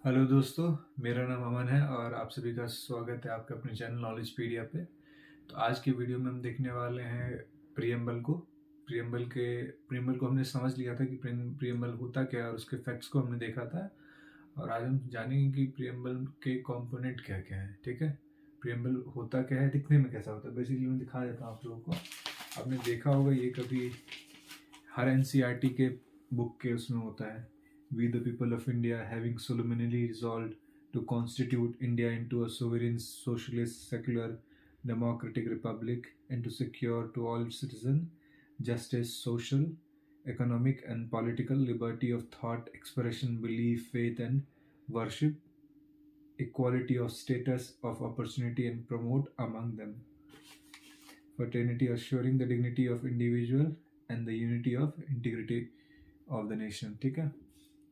Hello दोस्तों, मेरा नाम अमन है और आप सभी का स्वागत है आपके अपने चैनल नॉलेज पीडिया पे। तो आज की वीडियो में हम देखने वाले हैं प्रियम्बल को। प्रियम्बल को हमने समझ लिया था कि प्रियम्बल होता क्या है और उसके फैक्ट्स को हमने देखा था। और आज हम जानेंगे कि प्रियम्बल के कंपोनेंट क्या क्या हैं। ठीक है, प्रियम्बल होता क्या है, दिखने में कैसा होता है। बेसिकली मैं दिखा देता हूँ आप लोगों को। आपने देखा होगा ये कभी हर एनसीईआरटी के बुक के उसमें होता है। We the people of India having solemnly resolved to constitute India into a sovereign socialist secular democratic republic and to secure to all citizens justice, social, economic and political liberty of thought, expression, belief, faith and worship, equality of status, of opportunity and promote among them fraternity, assuring the dignity of individual and the unity of integrity of the nation. ठीक है,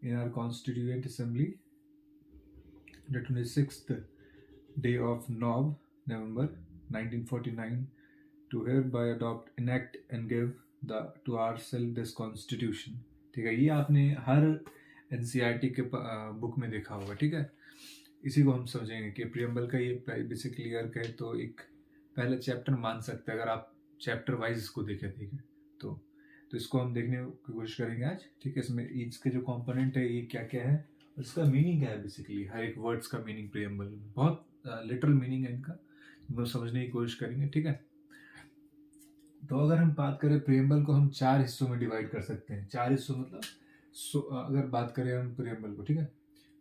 in our constituent assembly the 26th day of November 1949 to hereby adopt, enact and give the to ourselves this constitution. ठीक है, ये आपने हर NCERT के book में देखा होगा। ठीक है, इसी को हम समझेंगे कि प्रियम्बल का ये बेसिक क्लियर कहे तो एक पहला चैप्टर मान सकते हैं अगर आप चैप्टर वाइज इसको देखें। ठीक है, तो इसको हम देखने की कोशिश करेंगे आज। ठीक है, इसमें इसके जो कंपोनेंट है ये क्या क्या है और इसका मीनिंग क्या है। बेसिकली हर एक वर्ड्स का मीनिंग प्रियम्बल में बहुत लिटरल मीनिंग है इनका, वो समझने की कोशिश करेंगे। ठीक है, तो अगर हम बात करें प्रियम्बल को हम चार हिस्सों में डिवाइड कर सकते हैं। चार हिस्सों मतलब अगर बात करें हम प्रियम्बल को, ठीक है,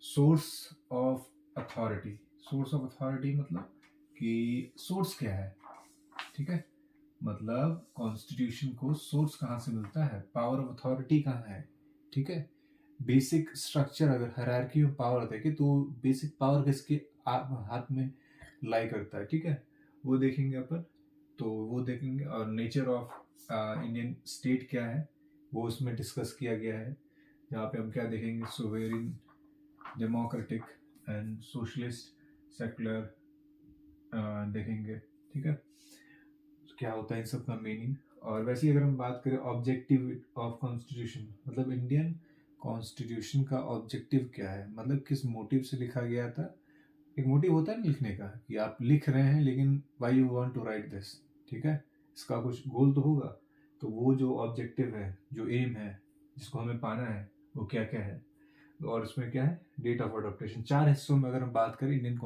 source of authority. Source of authority मतलब कि सोर्स क्या है। ठीक है, मतलब कॉन्स्टिट्यूशन को सोर्स कहाँ से मिलता है, पावर ऑफ अथॉरिटी कहाँ है। ठीक है, बेसिक स्ट्रक्चर अगर हायरार्की में पावर देखे तो बेसिक पावर किसके हाथ में लाई करता है। ठीक है, वो देखेंगे अपन, तो वो देखेंगे। और नेचर ऑफ इंडियन स्टेट क्या है वो उसमें डिस्कस किया गया है, जहाँ पे हम क्या देखेंगे, सोवेरिन, डेमोक्रेटिक एंड सोशलिस्ट, सेकुलर देखेंगे। ठीक है, क्या होता है इन सब का मीनिंग। और वैसे ही अगर हम बात करें ऑब्जेक्टिव ऑफ कॉन्स्टिट्यूशन, मतलब इंडियन कॉन्स्टिट्यूशन का ऑब्जेक्टिव क्या है, मतलब किस मोटिव से लिखा गया था। एक मोटिव होता है ना लिखने का, कि आप लिख रहे हैं लेकिन why you want to write this. ठीक है, इसका कुछ गोल तो होगा। तो वो जो ऑब्जेक्टिव है, जो एम है जिसको हमें पाना है, वो क्या क्या है। और इसमें क्या है, डेट ऑफ अडोप्टेशन। चार हिस्सों में अगर हम बात करें इंडियन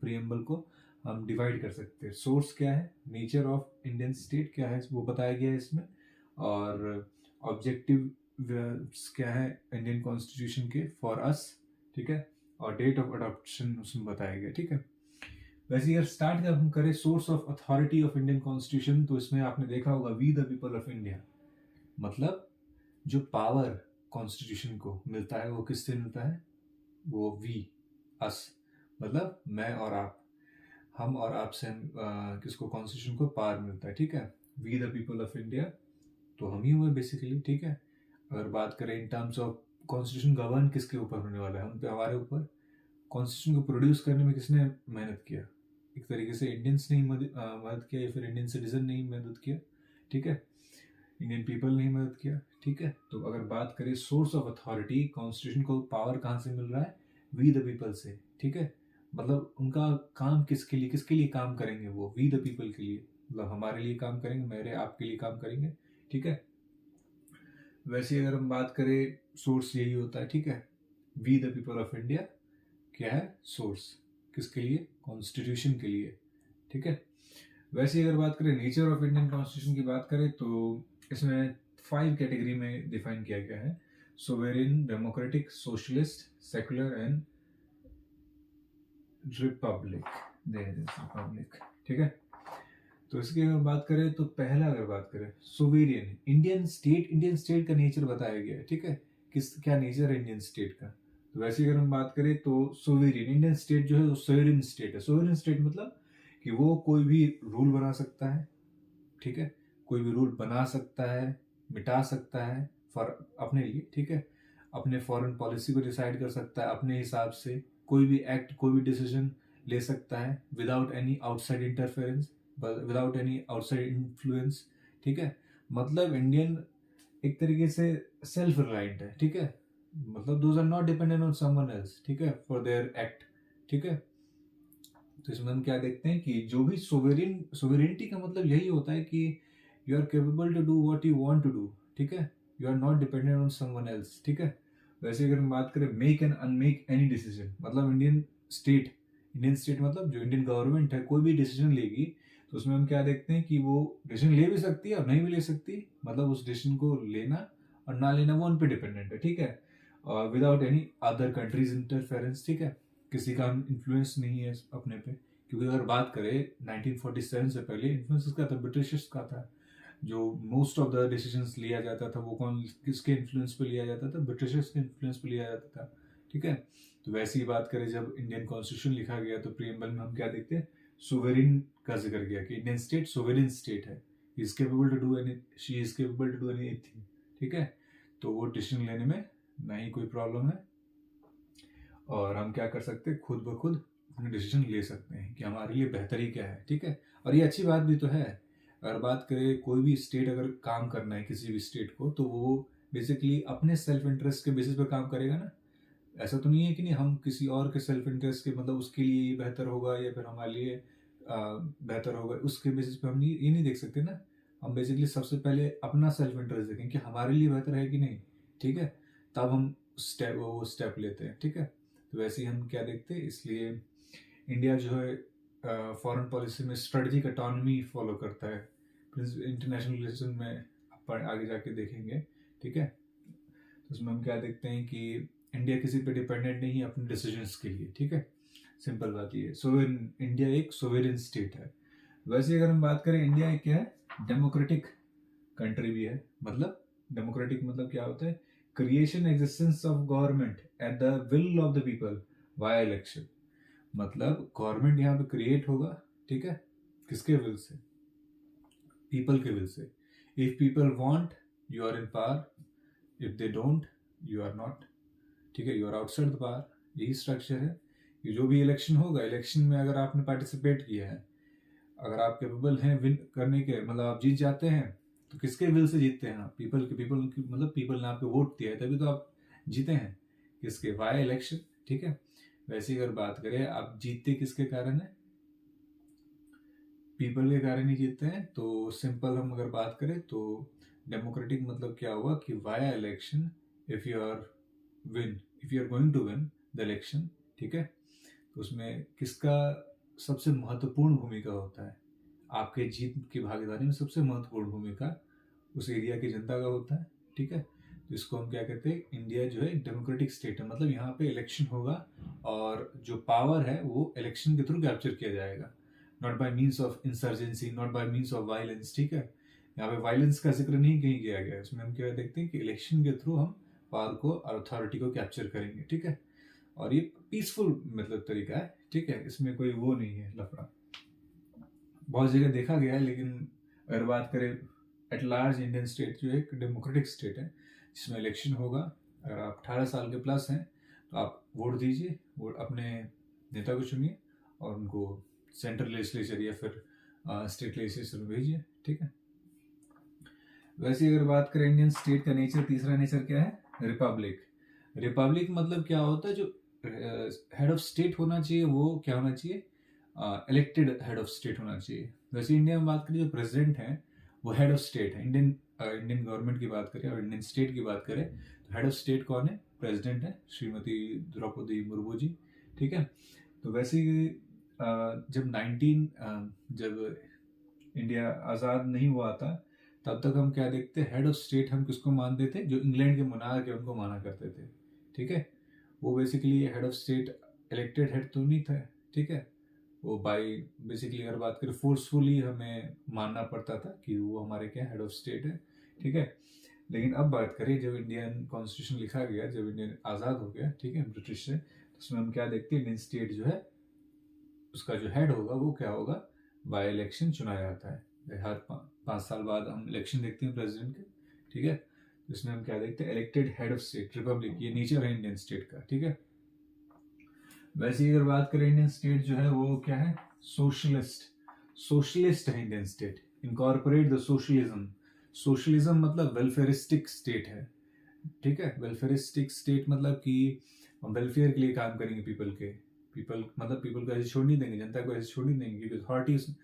प्रियम्बल को हम डिवाइड कर सकते हैं। सोर्स क्या है, नेचर ऑफ इंडियन स्टेट क्या है वो बताया गया है इसमें, और ऑब्जेक्टिव क्या है इंडियन कॉन्स्टिट्यूशन के फॉर अस। ठीक है, और डेट ऑफ अडॉप्शन उसमें बताया गया। ठीक है, वैसे अगर स्टार्ट जब हम करें source of authority of Indian constitution, तो इसमें आपने देखा होगा we the people of India. मतलब जो पावर कॉन्स्टिट्यूशन को मिलता है वो किससे मिलता है, वो वी, अस, मतलब मैं और आप, हम और आप से किसको, कॉन्स्टिट्यूशन को पावर मिलता है। ठीक है, we the people of India, तो हम ही हुए बेसिकली। ठीक है, अगर बात करें in terms of constitution govern किसके ऊपर होने वाला है, हम पे, हमारे ऊपर। कॉन्स्टिट्यूशन को प्रोड्यूस करने में किसने मेहनत किया, एक तरीके से इंडियंस ने ही मदद किया, या फिर इंडियन सिटीजन ने ही मदद किया। ठीक है, इंडियन पीपल ने ही मदद किया। ठीक है, तो अगर बात करें सोर्स ऑफ अथॉरिटी, कॉन्स्टिट्यूशन को पावर कहाँ से मिल रहा है, वी द पीपल से। ठीक है, मतलब उनका काम किसके लिए काम करेंगे, वो वी द पीपल के लिए, मतलब हमारे लिए काम करेंगे, मेरे आपके लिए काम करेंगे। ठीक है, वैसे अगर हम बात करें सोर्स यही होता है। ठीक है, we the people of India क्या है, सोर्स किसके लिए, कॉन्स्टिट्यूशन के लिए। ठीक है, वैसे अगर बात करें नेचर ऑफ इंडियन कॉन्स्टिट्यूशन की बात करें तो इसमें 5 कैटेगरी में डिफाइन किया गया है, sovereign, democratic, socialist, secular and republic. Republic. ठीक है, तो इसकी अगर बात करें तो पहला अगर बात करें सोवेरियन, इंडियन स्टेट का नेचर बताया गया है। ठीक है, क्या नेचर है इंडियन स्टेट का। तो वैसे अगर हम बात करें तो सोवेरियन इंडियन स्टेट जो है वो सोवेरियन स्टेट है। सोवेरियन स्टेट मतलब कि वो कोई भी रूल बना सकता है। ठीक है, कोई भी रूल बना सकता है, मिटा सकता है फॉर अपने लिए। ठीक है, अपने फॉरेन पॉलिसी को डिसाइड कर सकता है अपने हिसाब से, कोई भी एक्ट, कोई भी डिसीजन ले सकता है without any outside interference, without any outside influence. ठीक है, मतलब इंडियन एक तरीके से सेल्फ रिलायंट है। ठीक है, मतलब those are not dependent on someone else, ठीक है, फॉर देयर एक्ट, ठीक है। तो इसमें हम क्या देखते हैं कि जो भी सोवेरेनिटी का मतलब यही होता है कि you are capable to do what you want to do, ठीक है, you are not dependent on someone else, ठीक है। वैसे अगर हम बात करें make and unmake any decision, मतलब इंडियन स्टेट मतलब जो इंडियन गवर्नमेंट है कोई भी डिसीजन लेगी तो उसमें हम क्या देखते हैं कि वो डिसीजन ले भी सकती है और नहीं भी ले सकती, मतलब उस डिसीजन को लेना और ना लेना वो उन पे डिपेंडेंट है, ठीक है, और without any other countries interference, ठीक है, किसी का इन्फ्लुएंस नहीं है अपने पे। क्योंकि अगर बात करें 1947 से पहले इन्फ्लुएंस किसका था, ब्रिटिशर्स का था। जो मोस्ट ऑफ द डिसीजंस लिया जाता था वो कौन किसके इन्फ्लुएंस पे लिया जाता था, ब्रिटिशर्स के इन्फ्लुएंस पे लिया जाता था, ठीक है। तो वैसे ही बात करें जब इंडियन कॉन्स्टिट्यूशन लिखा गया तो प्रीएम्बल में हम क्या देखते हैं, सोवेरिन का जिक्र किया कि इंडियन स्टेट सोवेरिन स्टेट है, is capable to do any she is capable to do anything, ठीक है। तो वो डिसीजन लेने में ना ही कोई प्रॉब्लम है और हम क्या कर सकते हैं, खुद ब खुद अपने डिसीजन ले सकते हैं कि हमारे लिए बेहतरी क्या है, ठीक है। और ये अच्छी बात भी तो है। अगर बात करें कोई भी स्टेट अगर काम करना है किसी भी स्टेट को तो वो बेसिकली अपने सेल्फ इंटरेस्ट के बेसिस पे काम करेगा ना। ऐसा तो नहीं है कि नहीं हम किसी और के सेल्फ इंटरेस्ट के मतलब उसके लिए ये बेहतर होगा या फिर हमारे लिए बेहतर होगा उसके बेसिस पे हम ये नहीं देख सकते ना। हम बेसिकली सबसे पहले अपना सेल्फ इंटरेस्ट देखें कि हमारे लिए बेहतर है कि नहीं, ठीक है, तब हम वो स्टेप लेते हैं, ठीक है। तो वैसे ही हम क्या देखते हैं, इसलिए इंडिया जो है फॉरेन पॉलिसी में स्ट्रेटजिक ऑटोनॉमी फॉलो करता है, इंटरनेशनल रिलेशन में अपन आगे जाके देखेंगे, ठीक है। तो उसमें हम क्या देखते हैं कि इंडिया किसी पे डिपेंडेंट नहीं है अपने डिसीजंस के लिए, ठीक है, सिंपल बात ये है। इंडिया एक सोवेरियन स्टेट है। वैसे अगर हम बात करें इंडिया एक क्या है, डेमोक्रेटिक कंट्री भी है। मतलब डेमोक्रेटिक मतलब क्या होता है, creation existence of government at the will of the people via election. मतलब गवर्नमेंट यहाँ पे क्रिएट होगा, ठीक है, किसके विल से, पीपल के विल से। If people want you are in power, if they don't you are not, ठीक है, you are outside the power. यही स्ट्रक्चर है। ये जो भी इलेक्शन होगा, इलेक्शन में अगर आपने पार्टिसिपेट किया है, अगर आप कैपेबल हैं विन करने के, मतलब आप जीत जाते हैं, तो किसके विल से जीतते हैं आप, पीपल की मतलब पीपल ने आपको वोट दिया है तभी तो आप जीते हैं, किसके, वाया इलेक्शन, ठीक है। वैसे अगर बात करें आप जीतते किसके कारण है, पीपल के कारण ही जीतते हैं। तो सिंपल हम अगर बात करें तो डेमोक्रेटिक मतलब क्या हुआ कि via election, if you are going to win the election, ठीक है, तो उसमें किसका सबसे महत्वपूर्ण भूमिका होता है, आपके जीत की भागीदारी में सबसे महत्वपूर्ण भूमिका उस एरिया की जनता का होता है, ठीक है। तो इसको हम क्या कहते हैं, इंडिया जो है डेमोक्रेटिक स्टेट है। मतलब यहाँ पे इलेक्शन होगा और जो पावर है वो इलेक्शन के थ्रू कैप्चर किया जाएगा, not bye means of insurgency, not bye means of violence, ठीक है। यहाँ पे वायलेंस का जिक्र नहीं कहीं किया गया है। इसमें हम क्या देखते हैं कि इलेक्शन के थ्रू हम पावर को और अथॉरिटी को कैप्चर करेंगे, ठीक है। और ये पीसफुल मतलब तरीका है, ठीक है, इसमें कोई वो नहीं है लफड़ा। बहुत जगह देखा गया है, लेकिन अगर बात करें एट लार्ज इंडियन स्टेट जो एक डेमोक्रेटिक स्टेट है जिसमें इलेक्शन होगा। अगर आप 18 साल के प्लस हैं तो आप वोट दीजिए, वोट अपने नेता को चुनिए और उनको सेंट्रल लेजिस्लेचर या फिर स्टेट लेजिस्लेचर में भेजिए, ठीक है। वैसे अगर बात करें इंडियन स्टेट का नेचर, तीसरा नेचर क्या है, रिपब्लिक। रिपब्लिक मतलब क्या होता है, जो हेड ऑफ स्टेट होना चाहिए वो क्या होना चाहिए, इलेक्टेड हेड ऑफ स्टेट होना चाहिए। वैसे इंडिया में बात करें जो प्रेसिडेंट है वो हेड ऑफ स्टेट है। इंडियन गवर्नमेंट की बात करें और इंडियन स्टेट की बात करें तो हेड ऑफ स्टेट कौन है, प्रेसिडेंट है, श्रीमती द्रौपदी मुर्मू जी, ठीक है। तो वैसे ही जब इंडिया आज़ाद नहीं हुआ था तब तक हम क्या देखते, हेड ऑफ स्टेट हम किसको मानते थे, जो इंग्लैंड के मोनार्क है उनको माना करते थे, ठीक है। वो basically head of state elected head तो नहीं था, ठीक है, वो बाई बेसिकली अगर बात करें फोर्सफुली हमें मानना पड़ता था कि वो हमारे क्या हेड ऑफ स्टेट है, ठीक है। लेकिन अब बात करें जब इंडियन कॉन्स्टिट्यूशन लिखा गया, जब इंडियन आज़ाद हो गया, ठीक है, ब्रिटिश से, तो उसमें हम क्या देखते हैं, इंडियन स्टेट जो है उसका जो हेड होगा वो क्या होगा, बाय इलेक्शन चुना जाता है। हर 5 साल बाद हम इलेक्शन देखते हैं प्रेसिडेंट के, ठीक है। इसमें हम क्या देखते हैं, elected head of state, Republic, ये नेचर है इंडियन स्टेट का, ठीक है। वैसे अगर बात करें इंडियन स्टेट जो है वो क्या है, सोशलिस्ट है Indian state. Incorporate the socialism, socialism मतलब वेलफेयरिस्टिक स्टेट है। ठीक है। वेलफेयरिस्टिक स्टेट मतलब कि वेलफेयर के लिए काम करेंगे पीपल मतलब पीपल को ऐसे छोड़ नहीं देंगे, जनता को ऐसे छोड़ नहीं देंगे, क्योंकि अथॉरिटी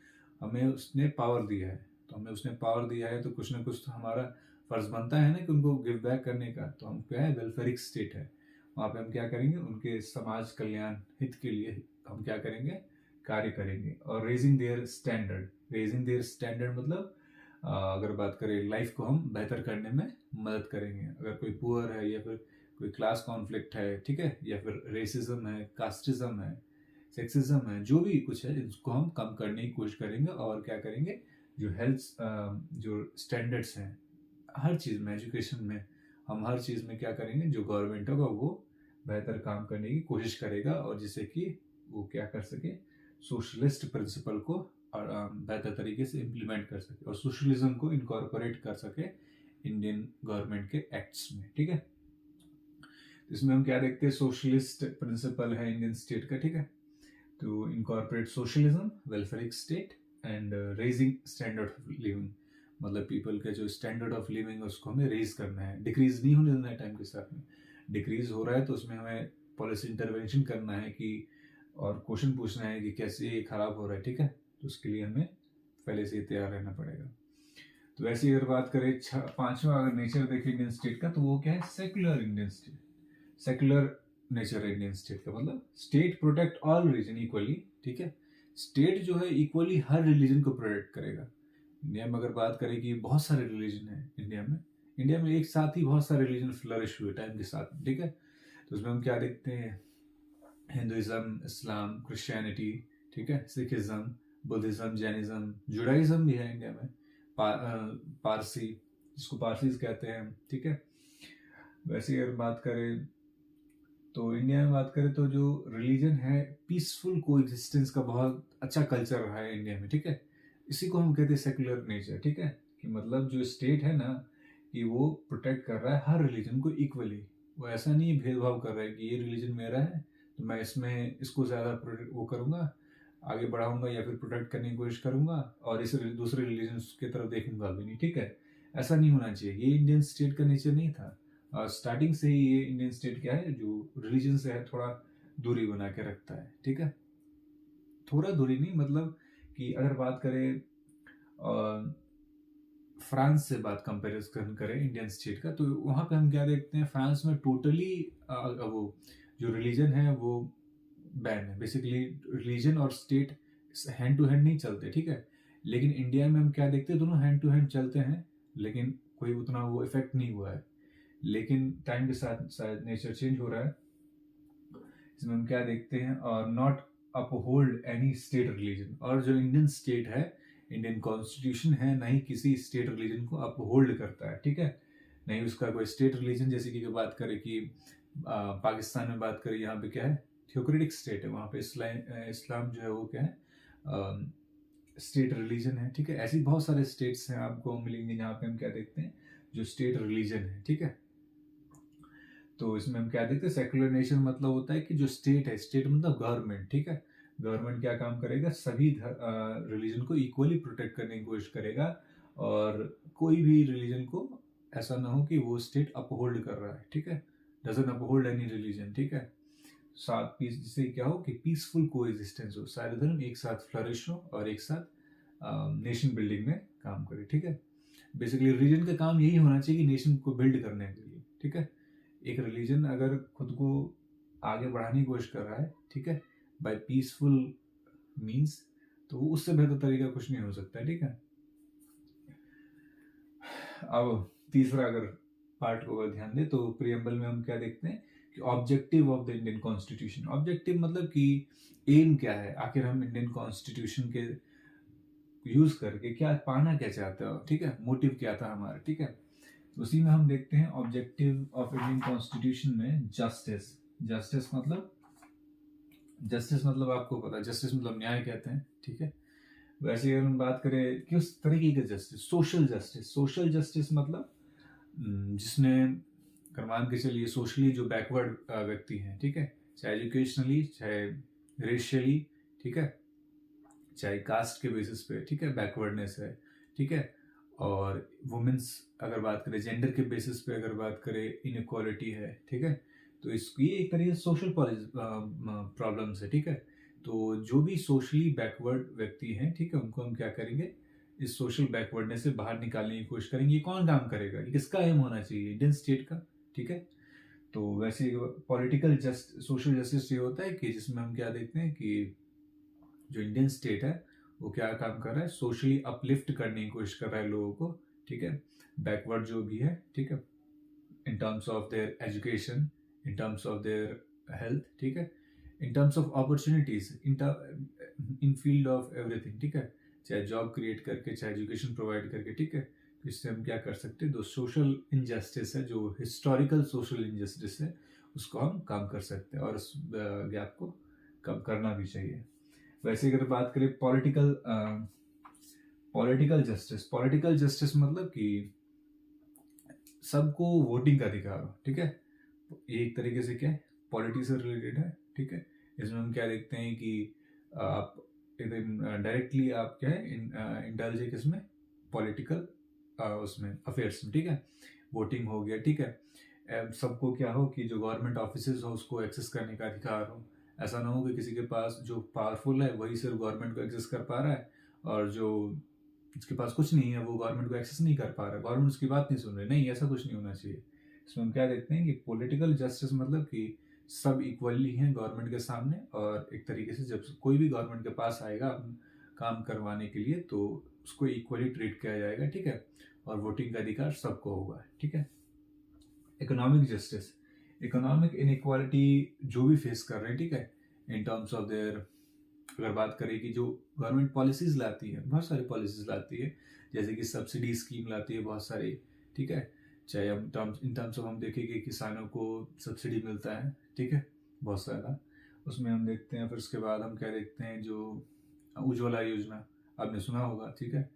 हमें उसने पावर दिया है। तो हमें उसने पावर दिया है तो कुछ ना कुछ तो हमारा फर्ज बनता है ना कि उनको गिव बैक करने का। तो हम क्या है, वेलफेयरिक स्टेट है। वहाँ पे हम क्या करेंगे, उनके समाज कल्याण हित के लिए हम क्या करेंगे, कार्य करेंगे। और रेजिंग देयर स्टैंडर्ड मतलब अगर बात करें लाइफ को हम बेहतर करने में मदद करेंगे। अगर कोई पुअर है या फिर कोई क्लास कॉन्फ्लिक्ट है, ठीक है, या फिर रेसिज्म है, कास्टिज्म है, सेक्सिज्म है, जो भी कुछ है इसको हम कम करने की कोशिश करेंगे। और क्या करेंगे, जो हेल्थ जो स्टैंडर्ड्स हैं हर चीज़ में, एजुकेशन में, हम हर चीज़ में क्या करेंगे, जो गवर्नमेंट होगा वो बेहतर काम करने की कोशिश करेगा, और जिससे कि वो क्या कर सके, सोशलिस्ट प्रिंसिपल को बेहतर तरीके से इम्प्लीमेंट कर सके और सोशलिज्म को इनकॉर्पोरेट कर सके इंडियन गवर्नमेंट के एक्ट्स में। ठीक है, इसमें हम क्या देखते हैं, सोशलिस्ट प्रिंसिपल है इंडियन स्टेट का। ठीक है, तो incorporate socialism, welfaristic state and raising standard of living, मतलब पीपल का जो स्टैंडर्ड ऑफ लिविंग है उसको हमें रेज करना है, डिक्रीज नहीं होने देना है। टाइम के साथ में डिक्रीज हो रहा है तो उसमें हमें पॉलिसी इंटरवेंशन करना है कि, और क्वेश्चन पूछना है कि कैसे ये खराब हो रहा है। ठीक है, तो उसके लिए हमें पहले से तैयार रहना पड़ेगा। तो वैसे अगर बात करें पांचवा अगर नेचर देखें इंडियन स्टेट का, तो वो क्या है, secular Indian state. Secular nature है इंडियन स्टेट का, मतलब state protect all religion equally. ठीक है, स्टेट जो है इक्वली हर रिलीजन को प्रोटेक्ट करेगा। इंडिया में अगर बात करें कि बहुत सारे रिलीजन है इंडिया में एक साथ ही बहुत सारे रिलीजन फ्लरिश हुए टाइम के साथ। ठीक है, तो उसमें हम क्या देखते हैं, हिंदुइज्म, इस्लाम, क्रिश्चियनिटी, ठीक है, सिखिज्म, बुद्धिज्म, जैनिज्म, जुडाइज्म भी है इंडिया में, पारसी, जिसको पारसीज कहते हैं। ठीक है, वैसे अगर बात करें तो इंडिया में बात करें तो जो रिलीजन है, पीसफुल को एग्जिस्टेंस का बहुत अच्छा कल्चर रहा है इंडिया में। ठीक है, इसी को हम कहते हैं सेक्युलर नेचर। ठीक है, कि मतलब जो स्टेट है ना, कि वो प्रोटेक्ट कर रहा है हर रिलीजन को इक्वली। वो ऐसा नहीं भेदभाव कर रहा है कि ये रिलीजन मेरा है तो मैं इसमें इसको ज़्यादा वो करूँगा, आगे बढ़ाऊंगा या फिर प्रोटेक्ट करने की कोशिश करूंगा, और इस दूसरे रिलीजन की तरफ देखूंगा भी नहीं। ठीक है, ऐसा नहीं होना चाहिए, ये इंडियन स्टेट का नेचर नहीं था। स्टार्टिंग से ही ये इंडियन स्टेट क्या है, जो रिलीजन से है थोड़ा दूरी बना के रखता है। ठीक है, थोड़ा दूरी नहीं, मतलब कि अगर बात करें फ्रांस से बात कंपेरिजन करें इंडियन स्टेट का, तो वहाँ पे हम क्या देखते हैं, फ्रांस में टोटली वो जो रिलीजन है वो बैन है। बेसिकली रिलीजन और स्टेट हैंड टू हैंड नहीं चलते। ठीक है, लेकिन इंडिया में हम क्या देखते हैं, दोनों हैंड टू हैंड चलते हैं, लेकिन कोई उतना वो इफेक्ट नहीं हुआ है। लेकिन टाइम के साथ शायद नेचर चेंज हो रहा है। इसमें हम क्या देखते हैं, और not uphold any state religion, और जो इंडियन स्टेट है, इंडियन कॉन्स्टिट्यूशन है, ना ही किसी स्टेट रिलीजन को अपहोल्ड करता है। ठीक है, नहीं उसका कोई स्टेट रिलीजन, जैसे कि बात करें कि पाकिस्तान में बात करें, यहाँ पे क्या है, थियोक्रेटिक स्टेट है, वहाँ पे इस्लाम जो है वो क्या है, स्टेट रिलीजन है। ठीक है, ऐसी बहुत सारे स्टेट्स हैं आपको मिलेंगे जहाँ पे हम क्या देखते हैं, जो स्टेट रिलीजन है। ठीक है, तो इसमें हम क्या देखते हैं, सेक्युलर नेशन मतलब होता है कि जो स्टेट है, स्टेट मतलब गवर्नमेंट। ठीक है, गवर्नमेंट क्या काम करेगा, सभी रिलीजन को इक्वली प्रोटेक्ट करने की कोशिश करेगा, और कोई भी रिलीजन को ऐसा ना हो कि वो स्टेट अपहोल्ड कर रहा है। ठीक है, डजंट अपहोल्ड एनी रिलीजन। ठीक है, साथ पीस, जिससे क्या हो कि पीसफुल को एग्जिस्टेंस हो, सारे धर्म एक साथ फ्लरिश हो और एक साथ नेशन बिल्डिंग में काम करे। ठीक है, बेसिकली रिलीजन का काम यही होना चाहिए कि नेशन को बिल्ड करने के लिए। ठीक है, एक रिलीजन अगर खुद को आगे बढ़ाने की कोशिश कर रहा है, ठीक है, बाय पीसफुल मीन्स, तो उससे बेहतर तरीका कुछ नहीं हो सकता है। ठीक है, अब तीसरा अगर पार्ट को अगर ध्यान दे तो प्रियम्बल में हम क्या देखते हैं कि objective of the Indian constitution. Objective मतलब कि एम क्या है, आखिर हम इंडियन कॉन्स्टिट्यूशन के यूज करके क्या पाना क्या चाहते हो। ठीक है, मोटिव क्या था हमारा। ठीक है, उसी में हम देखते हैं ऑब्जेक्टिव ऑफ इंडियन कॉन्स्टिट्यूशन में जस्टिस। जस्टिस मतलब आपको पता है, जस्टिस मतलब न्याय कहते हैं। ठीक है, वैसे अगर हम बात करें कि उस तरीके का जस्टिस, सोशल जस्टिस मतलब जिसने, अगर मान के चलिए सोशली जो बैकवर्ड व्यक्ति हैं, ठीक है, चाहे एजुकेशनली, चाहे रेशियली, ठीक है, चाहे कास्ट के बेसिस पे, ठीक है, बैकवर्डनेस है, ठीक है, और वुमेन्स अगर बात करें, जेंडर के बेसिस पे अगर बात करें, इनइक्वालिटी है, ठीक है। तो इसकी एक तरीके से सोशल प्रॉब्लम्स है, ठीक है। तो जो भी सोशली बैकवर्ड व्यक्ति हैं, ठीक है, उनको हम क्या करेंगे, इस सोशल बैकवर्डनेस से बाहर निकालने की कोशिश करेंगे। ये कौन काम करेगा, ये किसका एम होना चाहिए, इंडियन स्टेट का, ठीक है। तो वैसे पॉलिटिकल सोशल जस्टिस ये होता है कि जिसमें हम क्या देखते हैं कि जो इंडियन स्टेट है वो क्या काम कर रहा है, सोशली अपलिफ्ट करने की कोशिश कर रहा है लोगों को, ठीक है, बैकवर्ड जो भी है, ठीक है, in terms of their education, in terms of their health, ठीक है, in terms of opportunities, in field of everything, ठीक है, चाहे जॉब क्रिएट करके, चाहे एजुकेशन प्रोवाइड करके, ठीक है। तो इससे हम क्या कर सकते हैं, जो सोशल इनजस्टिस है, जो हिस्टोरिकल सोशल इनजस्टिस है, उसको हम कम कर सकते हैं और उस गैप को कम करना भी चाहिए। वैसे अगर बात करें पॉलिटिकल जस्टिस मतलब कि सबको वोटिंग का अधिकार हो, ठीक है। ये एक तरीके से क्या है, पॉलिटिक्स से रिलेटेड है, ठीक है। इसमें हम क्या देखते हैं कि आप डायरेक्टली आप क्या है इंडल्ज है किसमें, पॉलिटिकल उसमें अफेयर्स में, ठीक है। वोटिंग हो गया, ठीक है। सबको क्या हो कि जो गवर्नमेंट ऑफिसेज हो उसको एक्सेस करने का अधिकार हो। ऐसा ना हो कि किसी के पास जो पावरफुल है वही सिर्फ गवर्नमेंट को एक्सेस कर पा रहा है और जो जिसके पास कुछ नहीं है वो गवर्नमेंट को एक्सेस नहीं कर पा रहा है, गवर्नमेंट उसकी बात नहीं सुन रही। नहीं, ऐसा कुछ नहीं होना चाहिए। इसमें हम क्या देखते हैं कि पॉलिटिकल जस्टिस मतलब कि सब इक्वली हैं गवर्नमेंट के सामने, और एक तरीके से जब कोई भी गवर्नमेंट के पास आएगा काम करवाने के लिए तो उसको इक्वली ट्रीट किया जाएगा, ठीक है, और वोटिंग का अधिकार सबको होगा, ठीक है। इकोनॉमिक जस्टिस, इकोनॉमिक इनइक्वालिटी जो भी फेस कर रहे हैं, ठीक है, इन टर्म्स ऑफ देयर, अगर बात करें कि जो गवर्नमेंट पॉलिसीज लाती है, बहुत सारी पॉलिसीज लाती है, जैसे कि सब्सिडी स्कीम लाती है बहुत सारी, ठीक है, चाहे हम इन टर्म्स ऑफ हम देखें कि किसानों को सब्सिडी मिलता है, ठीक है, बहुत सारा उसमें हम देखते हैं। फिर उसके बाद हम क्या देखते हैं, जो उज्ज्वला योजना आपने सुना होगा, ठीक है,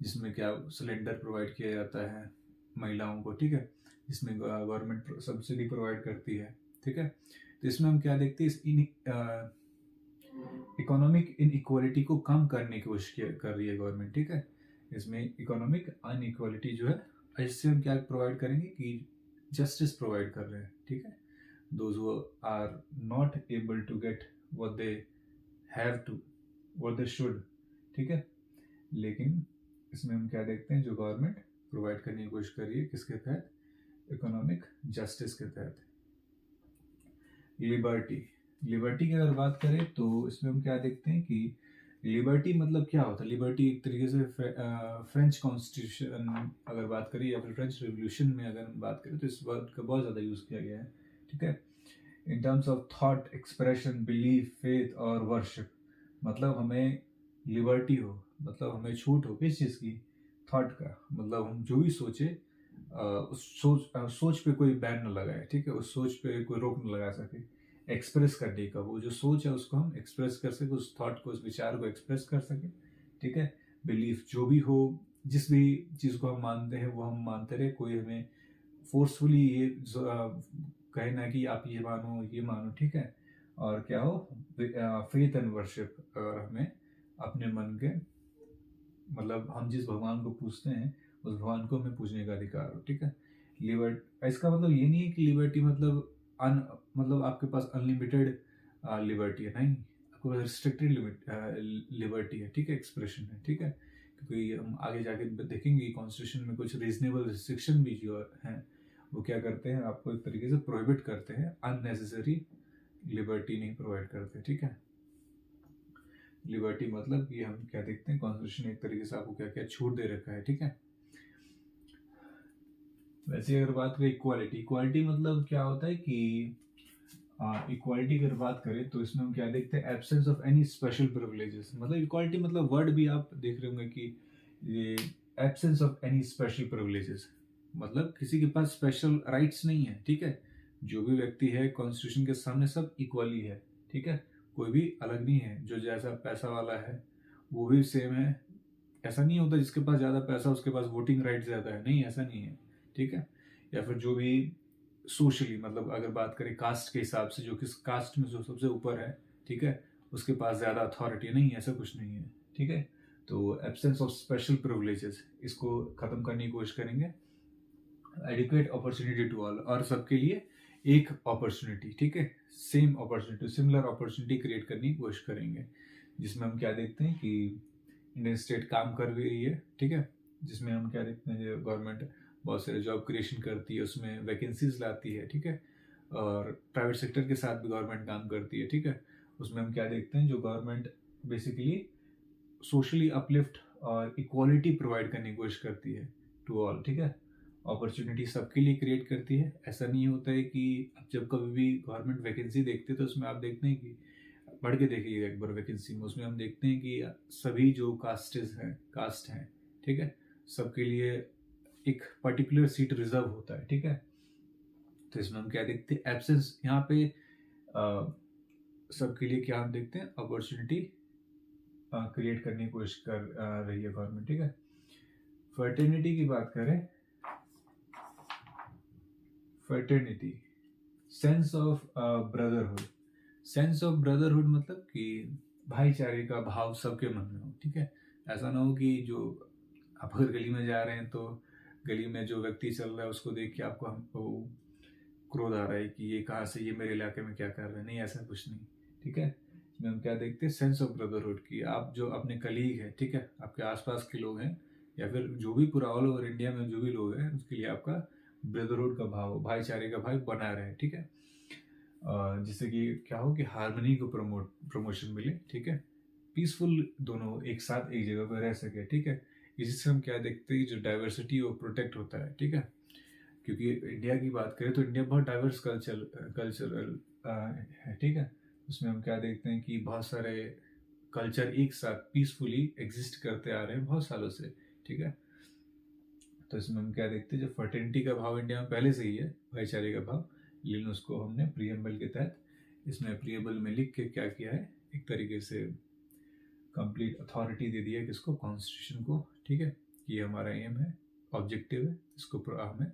जिसमें क्या सिलेंडर प्रोवाइड किया जाता है महिलाओं को, ठीक है, जिसमें गवर्नमेंट सब्सिडी प्रोवाइड करती है, ठीक है। तो इसमें हम क्या देखते हैं, इस इकोनॉमिक इनइक्वालिटी को कम करने की कोशिश कर रही है गवर्नमेंट, ठीक है। इसमें इकोनॉमिक अनइक्वालिटी जो है, इससे हम क्या प्रोवाइड करेंगे कि जस्टिस प्रोवाइड कर रहे हैं, ठीक है। Those who are not able to get what they have to, what they should, ठीक है। लेकिन इसमें हम क्या देखते हैं, जो गवर्नमेंट प्रोवाइड करने की कोशिश कर रही है किसके तहत, इकोनॉमिक जस्टिस के तहत। लिबर्टी की अगर बात करें तो इसमें हम क्या देखते हैं कि लिबर्टी मतलब क्या होता है। लिबर्टी एक तरीके से फ्रेंच कॉन्स्टिट्यूशन अगर बात करें या फिर फ्रेंच रिवोल्यूशन में अगर हम बात करें तो इस वर्ड का बहुत ज़्यादा यूज़ किया गया है, ठीक है। In terms of thought, expression, belief, faith और वर्शिप, मतलब हमें लिबर्टी हो, मतलब हमें छूट हो किस चीज़ की, थॉट का, मतलब हम जो भी सोचे उस सोच पे कोई बैन न लगाए, ठीक है, उस सोच पे कोई रोक न लगा सके। एक्सप्रेस करने का, वो जो सोच है उसको हम एक्सप्रेस कर सके, उस थॉट को, उस विचार को एक्सप्रेस कर सके, ठीक है। बिलीफ जो भी हो, जिस भी चीज़ को हम मानते हैं वो हम मानते रहे, कोई हमें फोर्सफुली ये कहे ना कि आप ये मानो, ठीक है। और क्या हो, फेथ एंड वर्शिप, और हमें अपने मन के, मतलब हम जिस भगवान को पूजते हैं उस भगवान को हमें पूजने का अधिकार हो, ठीक है। इसका मतलब ये नहीं है कि लिबर्टी मतलब मतलब आपके पास अनलिमिटेड लिबर्टी है, नहीं, आपके पास रिस्ट्रिक्टेड लिबर्टी है, ठीक है, एक्सप्रेशन है, ठीक है। क्योंकि हम आगे जाके देखेंगे कॉन्स्टिट्यूशन में कुछ रीजनेबल रिस्ट्रिक्शन भी जो हैं वो क्या करते हैं, आपको एक तरीके से प्रोहिबिट करते हैं, अननेसेसरी लिबर्टी नहीं प्रोवाइड करते, ठीक है। लिबर्टी मतलब कि हम क्या देखते हैं, कॉन्स्टिट्यूशन एक तरीके से आपको क्या क्या छूट दे रखा है, ठीक है। वैसे अगर बात करें इक्वालिटी मतलब क्या होता है कि इक्वालिटी अगर बात करें तो इसमें हम क्या देखते हैं, absence of any special privileges, मतलब इक्वालिटी मतलब वर्ड भी आप देख रहे होंगे कि ये absence of any special privileges, मतलब किसी के पास स्पेशल राइट्स नहीं है, ठीक है। जो भी व्यक्ति है कॉन्स्टिट्यूशन के सामने सब इक्वली है, ठीक है, कोई भी अलग नहीं है। जो जैसा पैसा वाला है वो भी सेम है, ऐसा नहीं होता जिसके पास ज़्यादा पैसा उसके पास वोटिंग राइट ज़्यादा है, नहीं, ऐसा नहीं है, ठीक है। या फिर जो भी सोशली, मतलब अगर बात करें कास्ट के हिसाब से, जो किस कास्ट में जो सबसे ऊपर है, ठीक है, उसके पास ज़्यादा अथॉरिटी नहीं है, ऐसा कुछ नहीं है, ठीक है। तो एब्सेंस ऑफ स्पेशल प्रिविलेजेस, इसको ख़त्म करने की कोशिश करेंगे। एडिक्वेट अपॉर्चुनिटी टू ऑल, और सबके लिए एक अपॉर्चुनिटी, ठीक है, same opportunity, similar opportunity create करने की कोशिश करेंगे। जिसमें हम क्या देखते हैं कि इंडियन स्टेट काम कर रही है, ठीक है, जिसमें हम क्या देखते हैं, जो गवर्नमेंट बहुत सारे जॉब क्रिएशन करती है, उसमें वैकेंसीज लाती है, ठीक है, और प्राइवेट सेक्टर के साथ भी गवर्नमेंट काम करती है, ठीक है। उसमें हम क्या देखते हैं, जो गवर्नमेंट बेसिकली सोशली अपलिफ्ट और इक्वालिटी प्रोवाइड करने की कोशिश करती है टू ऑल, ठीक है, अपॉर्चुनिटी सबके लिए क्रिएट करती है। ऐसा नहीं होता है कि जब कभी भी गवर्नमेंट वैकेंसी देखते हैं तो उसमें आप देखते हैं कि पढ़ के देखिएगा एक बार वैकेंसी में, उसमें हम देखते हैं कि सभी जो कास्ट हैं, ठीक है, सबके लिए एक पर्टिकुलर सीट रिजर्व होता है, ठीक है। तो इसमें हम क्या देखते हैं, एब्सेंस, यहाँ पे सबके लिए क्या हम देखते हैं, अपॉर्चुनिटी क्रिएट करने की कोशिश कर रही है गवर्नमेंट, ठीक है। फर्टर्निटी की बात करें, fraternity, sense of brotherhood, sense of brotherhood मतलब कि भाईचारे का भाव सबके मन में हो, ठीक है। ऐसा ना हो कि जो आप अगर गली में जा रहे हैं तो गली में जो व्यक्ति चल रहा है उसको देख के आपको हमको क्रोध आ रहा है कि ये कहाँ से, ये मेरे इलाके में क्या कर रहे हैं, नहीं, ऐसा कुछ नहीं, ठीक है। इसमें हम क्या देखते हैं, सेंस ऑफ ब्रदरहुड की, आप जो अपने कलीग है, ठीक है, आपके आसपास के लोग हैं, या फिर जो भी पूरा ऑल ओवर इंडिया में जो भी लोग हैं, उसके लिए आपका ब्रदरहुड का भाव, भाईचारे का भाव बना रहे, ठीक है। जिससे कि क्या हो कि हार्मनी को प्रमोशन मिले, ठीक है, पीसफुल दोनों एक साथ एक जगह पर रह सके, ठीक है। इसी से हम क्या देखते हैं, जो डाइवर्सिटी वो प्रोटेक्ट होता है, ठीक है। क्योंकि इंडिया की बात करें तो इंडिया बहुत डाइवर्स कल्चरल है, ठीक है। उसमें हम क्या देखते हैं कि बहुत सारे कल्चर एक साथ पीसफुली एग्जिस्ट करते आ रहे हैं बहुत सालों से, ठीक है। तो इसमें हम क्या देखते हैं, जो फर्टिलिटी का भाव इंडिया में पहले से ही है, भाईचारे का भाव, लेकिन उसको हमने प्रीएम्बल के तहत, इसमें प्रीएम्बल में लिख के क्या किया है, एक तरीके से कंप्लीट अथॉरिटी दे दिया किसको, कॉन्स्टिट्यूशन को, ठीक है, ये हमारा एम है, ऑब्जेक्टिव है, इसको हमें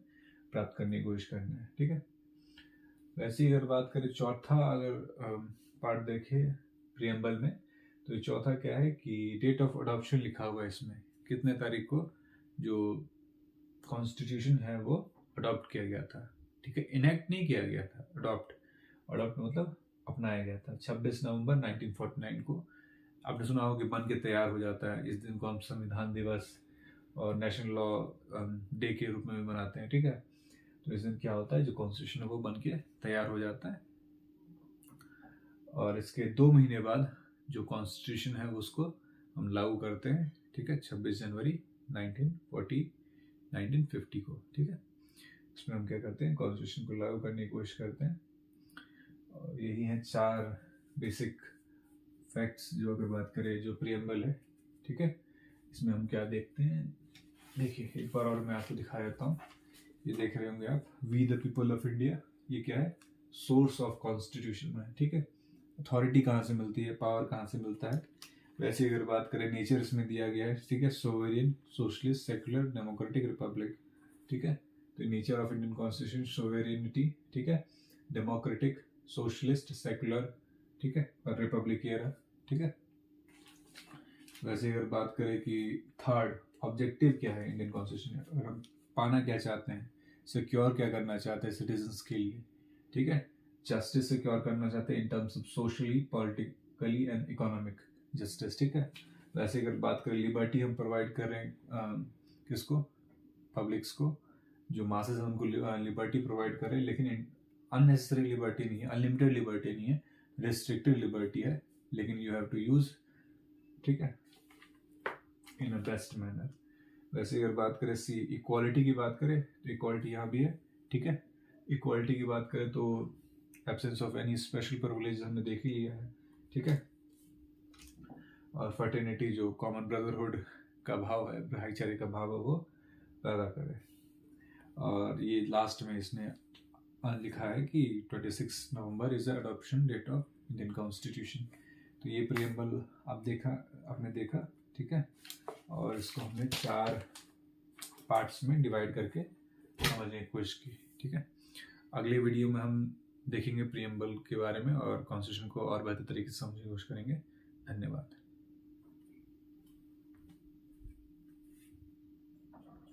प्राप्त करने की कोशिश करना है, ठीक है। वैसे ही अगर बात करें चौथा, अगर पार्ट देखें प्रीएम्बल में, तो चौथा क्या है कि डेट ऑफ अडॉप्शन लिखा हुआ है इसमें, कितने तारीख को जो कॉन्स्टिट्यूशन है वो अडॉप्ट किया गया था, ठीक है, इनेक्ट नहीं किया गया था, अडॉप्ट मतलब अपनाया गया था 26 नवंबर 1949 को। आपने सुना होगा कि बन के तैयार हो जाता है, इस दिन को हम संविधान दिवस और नेशनल लॉ डे के रूप में भी मनाते हैं, ठीक है। तो इस दिन क्या होता है, जो कॉन्स्टिट्यूशन है वो बन के तैयार हो जाता है, और इसके 2 महीने बाद जो कॉन्स्टिट्यूशन है उसको हम लागू करते हैं, ठीक है, 26 जनवरी 1950 को, ठीक है। इसमें हम क्या करते हैं, कॉन्स्टिट्यूशन को लागू करने की कोशिश करते हैं, और यही हैं 4 बेसिक फैक्ट्स, जो अगर बात करें जो प्रीएम्बल है, ठीक है। इसमें हम क्या देखते हैं, देखिए एक बार और मैं आपको दिखा देता हूँ, ये देख रहे होंगे आप, we the people of India, ये क्या है, सोर्स ऑफ कॉन्स्टिट्यूशन में, ठीक है। अथॉरिटी कहाँ से मिलती है, पावर कहाँ से मिलता है। वैसे अगर बात करें नेचर इसमें दिया गया है, ठीक है, sovereign, socialist, secular, democratic, Republic, ठीक है। तो नेचर ऑफ इंडियन कॉन्स्टिट्यूशन, सोवेरियनिटी, ठीक है, डेमोक्रेटिक, सोशलिस्ट, सेक्युलर, ठीक है, और रिपब्लिक ये रहा, ठीक है। वैसे अगर बात करें कि थर्ड ऑब्जेक्टिव क्या है इंडियन कॉन्स्टिट्यूशन में, अगर हम पाना क्या चाहते हैं, सिक्योर क्या करना चाहते हैं सिटीजन्स के लिए, ठीक है, जस्टिस सिक्योर करना चाहते हैं in terms of socially, politically and economic justice, ठीक है। वैसे अगर बात करें लिबर्टी हम प्रोवाइड कर रहे हैं किसको, पब्लिक्स को, जो मासेस हैं उनको लिबर्टी प्रोवाइड कर रहे हैं, लेकिन अननेसेसरी लिबर्टी नहीं है, अनलिमिटेड लिबर्टी नहीं है, रिस्ट्रिक्टेड लिबर्टी है, लेकिन यू हैव टू यूज, ठीक है, इन अ बेस्ट मैनर। वैसे अगर बात करें इक्वालिटी की बात करें तो इक्वालिटी यहाँ भी है, ठीक है। इक्वालिटी की बात करें तो absence of any special privilege हमने देख ही लिया है, ठीक है। और फर्टर्निटी जो कॉमन ब्रदरहुड का भाव है, भाईचारे का भाव है, वो पैदा करे। और ये लास्ट में इसने लिखा है कि 26 November is the adoption date of Indian constitution. तो ये प्रीएम्बल आपने देखा, ठीक है, और इसको हमने 4 पार्ट्स में डिवाइड करके समझने की कोशिश की, ठीक है। अगले वीडियो में हम देखेंगे प्रीएम्बल के बारे में और कॉन्स्टिट्यूशन को और बेहतर तरीके से समझने की कोशिश करेंगे। धन्यवाद।